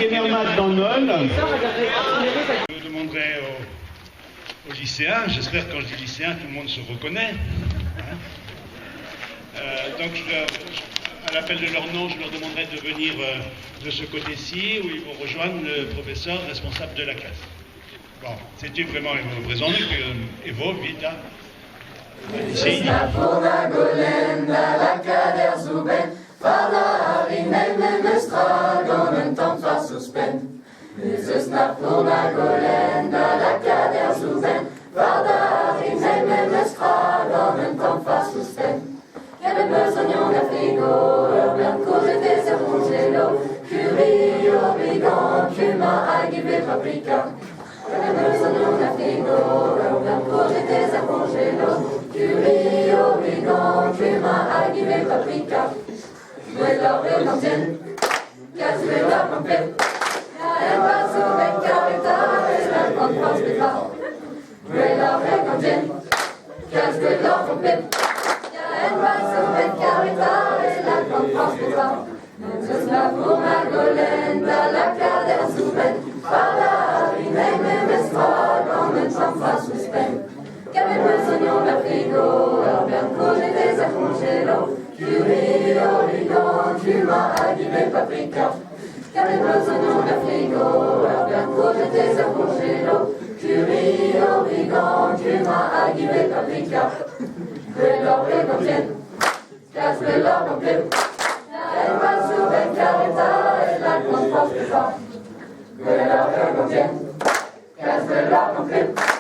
Gemermat dans Noël. Je demanderai aux lycéens, j'espère que quand je dis lycéens, tout le monde se reconnaît. Hein. Donc à l'appel de leur nom, je leur demanderai de venir de ce côté-ci, où ils vont rejoindre le professeur responsable de la classe. Bon, c'était vraiment une présenter Evo, vite. Ici. Jezus na purna golenda, la cader zuben, Vardar in heimem estragon, un temps fa suspen. Quelle besogne de frigo, urbain cause des congélo, curie, obligan, cumin, aguive, paprika. Quelle besogne de frigo, urbain cause des congélo, curie, obligan, cumin, aguive, paprika. Welout, welout, gouezelek, pompette. En was zo met karita, is dat van vastbetaald. Welout, welout, gouezelek, pompette. En was zo met karita, is dat van vastbetaald. Jezus na purna golenda, la cader zuben, Vardar in heimem estragon, un temps fa suspen. Qu'avait besoin de frigo, urbain cause des congélo, curie, origan, cumin, aguive, paprika. Qu'avait besoin de frigo, urbain cause des congélo, curie, origan, cumin, aguive, paprika. Welout, welout, gouezelek, pompette. En was zo met karita, is dat van vastbetaald. Welout, welout, gouezelek, pompette.